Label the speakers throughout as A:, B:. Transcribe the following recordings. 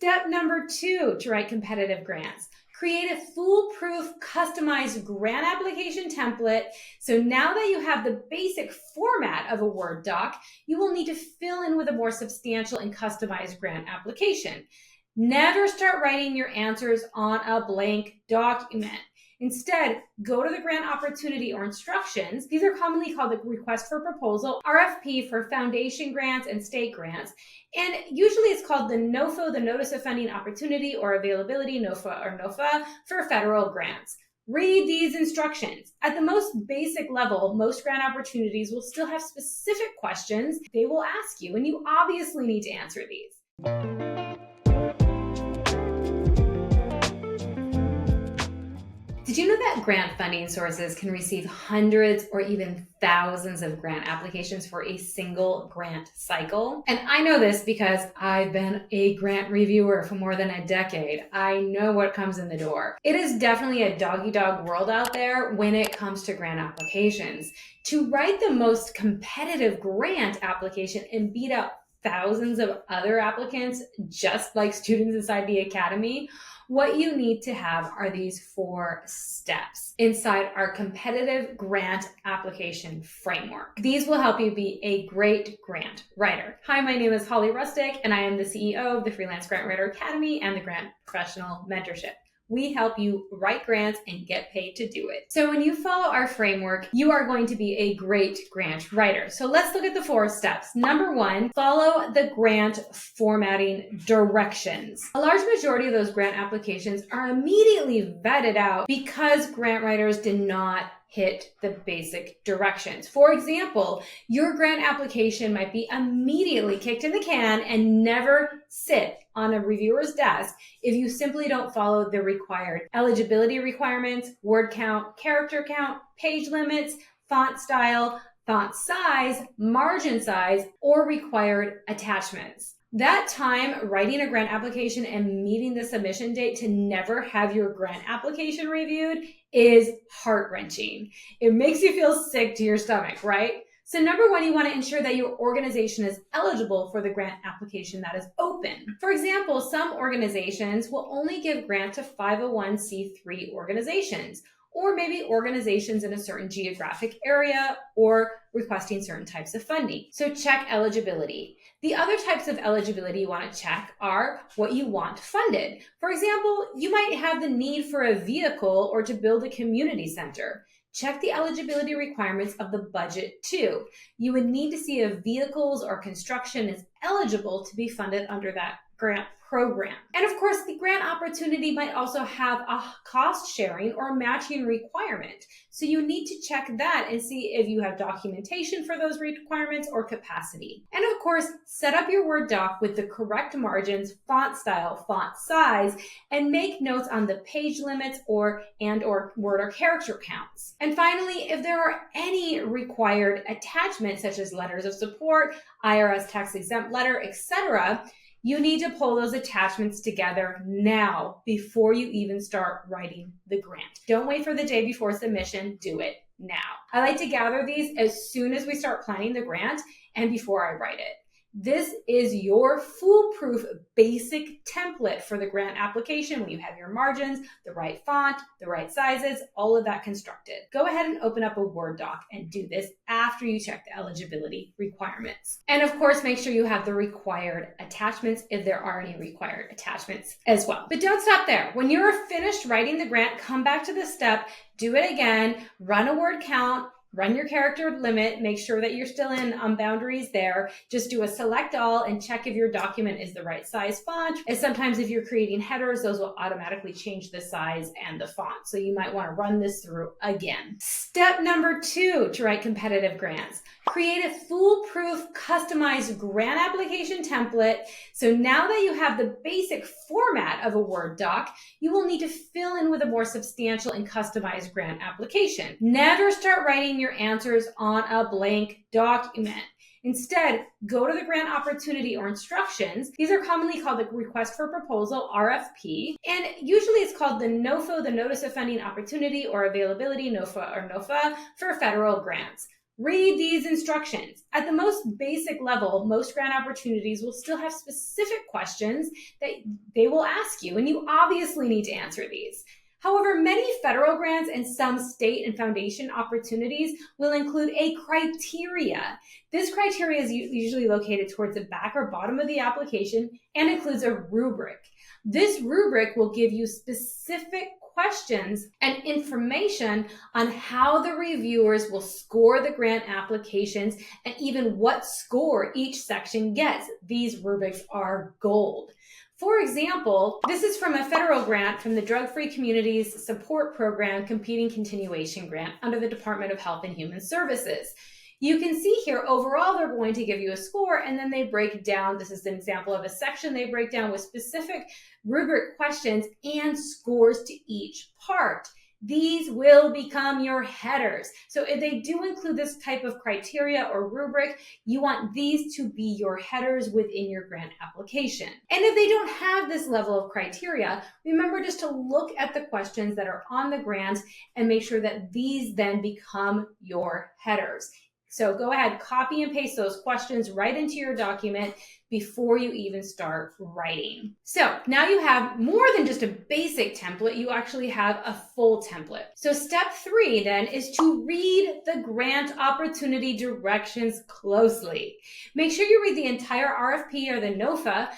A: Step number 2 to write competitive grants. Create a foolproof, customized grant application template. So now that you have the basic format of a Word doc, you will need to fill in with a more substantial and customized grant application. Never start writing your answers on a blank document. Instead, go to the grant opportunity or instructions. These are commonly called the request for proposal, RFP, for foundation grants and state grants. And usually it's called the NOFO, the notice of funding opportunity or availability, NOFO or NOFA, for federal grants. Read these instructions. At the most basic level, most grant opportunities will still have specific questions they will ask you, and you obviously need to answer these. Did you know that grant funding sources can receive hundreds or even thousands of grant applications for a single grant cycle? And I know this because I've been a grant reviewer for more than a decade. I know what comes in the door. It is definitely a dog-eat-dog world out there when it comes to grant applications. To write the most competitive grant application and beat out thousands of other applicants, just like students inside the academy, what you need to have are these 4 steps inside our competitive grant application framework. These will help you be a great grant writer. Hi, my name is Holly Rustick, and I am the CEO of the Freelance Grant Writer Academy and the Grant Professional Mentorship. We help you write grants and get paid to do it. So when you follow our framework, you are going to be a great grant writer. So let's look at the 4 steps. Number 1, follow the grant formatting directions. A large majority of those grant applications are immediately vetted out because grant writers did not hit the basic directions. For example, your grant application might be immediately kicked in the can and never sit on a reviewer's desk if you simply don't follow the required eligibility requirements, word count, character count, page limits, font style, font size, margin size, or required attachments. That time writing a grant application and meeting the submission date to never have your grant application reviewed is heart-wrenching. It makes you feel sick to your stomach, right? So number 1, you want to ensure that your organization is eligible for the grant application that is open. For example, some organizations will only give grant to 501c3 organizations, or maybe organizations in a certain geographic area or requesting certain types of funding. So check eligibility. The other types of eligibility you want to check are what you want funded. For example, you might have the need for a vehicle or to build a community center. Check the eligibility requirements of the budget too. You would need to see if vehicles or construction is eligible to be funded under that grant program. And of course, the grant opportunity might also have a cost sharing or matching requirement. So you need to check that and see if you have documentation for those requirements or capacity. And of course, set up your Word doc with the correct margins, font style, font size, and make notes on the page limits or word or character counts. And finally, if there are any required attachments such as letters of support, IRS tax exempt letter, etc., you need to pull those attachments together now before you even start writing the grant. Don't wait for the day before submission, do it now. I like to gather these as soon as we start planning the grant and before I write it. This is your foolproof basic template for the grant application when you have your margins, the right font, the right sizes, all of that constructed. Go ahead and open up a Word doc and do this after you check the eligibility requirements. And of course, make sure you have the required attachments if there are any required attachments as well. But don't stop there. When you're finished writing the grant, come back to this step, do it again, run a word count, run your character limit, make sure that you're still in boundaries there. Just do a select all and check if your document is the right size font. And sometimes if you're creating headers, those will automatically change the size and the font. So you might want to run this through again. Step number 2 to write competitive grants. Create a foolproof, customized grant application template. So now that you have the basic format of a Word doc, you will need to fill in with a more substantial and customized grant application. Never start writing your answers on a blank document. Instead, go to the grant opportunity or instructions. These are commonly called the request for proposal, RFP, and usually it's called the NOFO, the notice of funding opportunity or availability, NOFO or NOFA, for federal grants. Read these instructions. At the most basic level, most grant opportunities will still have specific questions that they will ask you, and you obviously need to answer these. However, many federal grants and some state and foundation opportunities will include a criteria. This criteria is usually located towards the back or bottom of the application and includes a rubric. This rubric will give you specific questions and information on how the reviewers will score the grant applications and even what score each section gets. These rubrics are gold. For example, this is from a federal grant from the Drug-Free Communities Support Program Competing Continuation Grant under the Department of Health and Human Services. You can see here, overall, they're going to give you a score, and then they break down, this is an example of a section they break down with specific rubric questions and scores to each part. These will become your headers. So if they do include this type of criteria or rubric, you want these to be your headers within your grant application. And if they don't have this level of criteria, remember just to look at the questions that are on the grant and make sure that these then become your headers. So go ahead, copy and paste those questions right into your document before you even start writing. So now you have more than just a basic template, you actually have a full template. So step 3 then is to read the grant opportunity directions closely. Make sure you read the entire RFP or the NOFO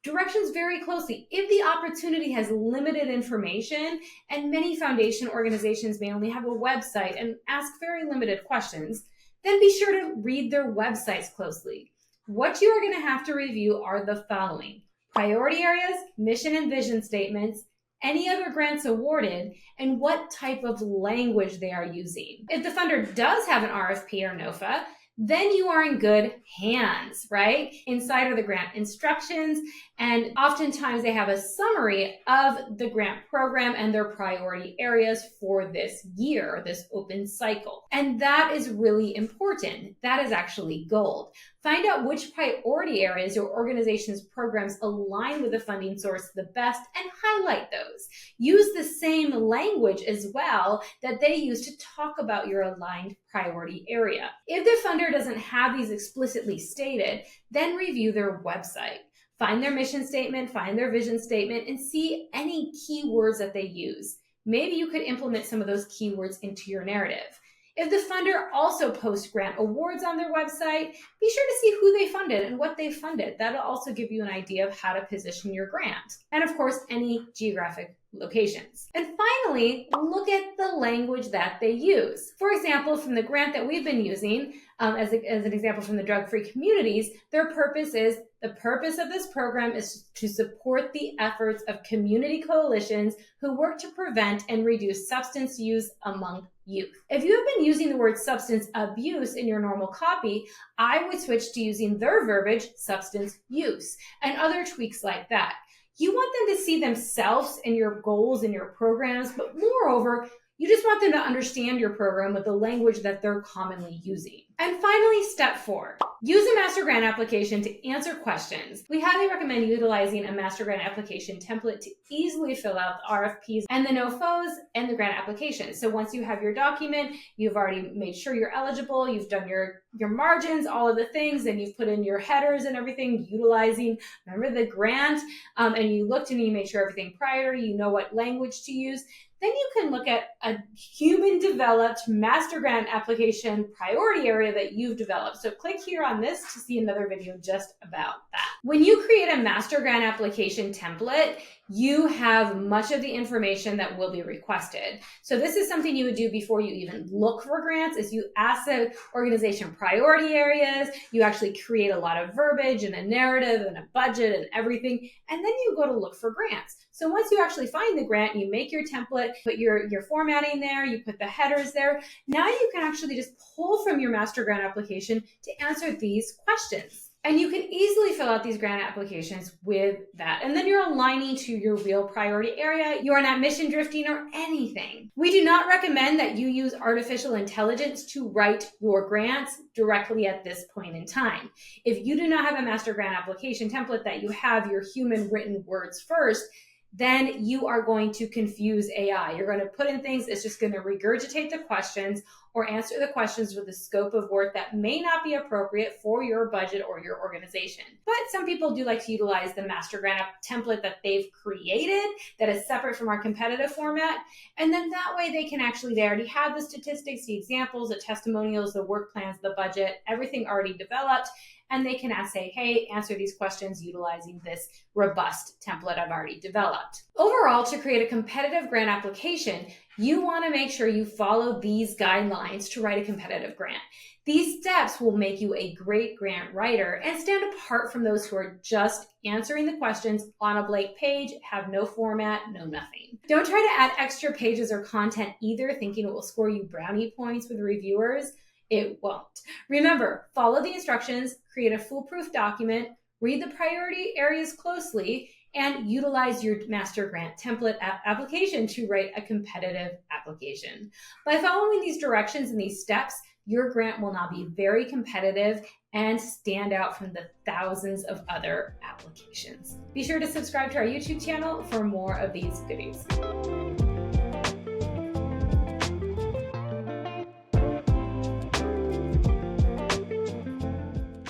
A: directions very closely. If the opportunity has limited information, and many foundation organizations may only have a website and ask very limited questions, then be sure to read their websites closely. What you are going to have to review are the following: priority areas, mission and vision statements, any other grants awarded, and what type of language they are using. If the funder does have an RFP or NOFO, then you are in good hands, right? Inside are the grant instructions, and oftentimes they have a summary of the grant program and their priority areas for this year, this open cycle. And that is really important. That is actually gold. Find out which priority areas your organization's programs align with the funding source the best and highlight those. Use the same language as well that they use to talk about your aligned priority area. If the funder doesn't have these explicitly stated, then review their website. Find their mission statement, find their vision statement, and see any keywords that they use. Maybe you could implement some of those keywords into your narrative. If the funder also posts grant awards on their website, be sure to see who they funded and what they funded. That'll also give you an idea of how to position your grant. And of course, any geographic locations. And finally, look at the language that they use. For example, from the grant that we've been using, as an example from the Drug-Free Communities, their purpose is, the purpose of this program is to support the efforts of community coalitions who work to prevent and reduce substance use among youth. If you have been using the word substance abuse in your normal copy, I would switch to using their verbiage, substance use, and other tweaks like that. You want them to see themselves in your goals and your programs, but moreover, you just want them to understand your program with the language that they're commonly using. And finally, step 4, use a master grant application to answer questions. We highly recommend utilizing a master grant application template to easily fill out the RFPs and the NOFOs and the grant applications. So once you have your document, you've already made sure you're eligible, you've done your margins, all of the things, and you've put in your headers and everything utilizing, remember the grant, and you looked and you made sure everything prior, you know what language to use. Then you can look at a human-developed master grant application priority area that you've developed. So click here on this to see another video just about that. When you create a master grant application template, you have much of the information that will be requested. So this is something you would do before you even look for grants, is you ask the organization priority areas, you actually create a lot of verbiage and a narrative and a budget and everything, and then you go to look for grants. So once you actually find the grant, you make your template, put your formatting there, you put the headers there. Now you can actually just pull from your master grant application to answer these questions. And you can easily fill out these grant applications with that. And then you're aligning to your real priority area. You are not mission drifting or anything. We do not recommend that you use artificial intelligence to write your grants directly at this point in time. If you do not have a master grant application template that you have your human written words first, then you are going to confuse AI. You're going to put in things, it's just going to regurgitate the questions or answer the questions with a scope of work that may not be appropriate for your budget or your organization. But some people do like to utilize the master grant template that they've created that is separate from our competitive format. And then that way they already have the statistics, the examples, the testimonials, the work plans, the budget, everything already developed. And they can say, hey, answer these questions utilizing this robust template I've already developed. Overall, to create a competitive grant application, you want to make sure you follow these guidelines to write a competitive grant. These steps will make you a great grant writer and stand apart from those who are just answering the questions on a blank page, have no format, no nothing. Don't try to add extra pages or content either, thinking it will score you brownie points with reviewers. It won't. Remember, follow the instructions, create a foolproof document, read the priority areas closely, and utilize your master grant template application to write a competitive application. By following these directions and these steps, your grant will now be very competitive and stand out from the thousands of other applications. Be sure to subscribe to our YouTube channel for more of these goodies.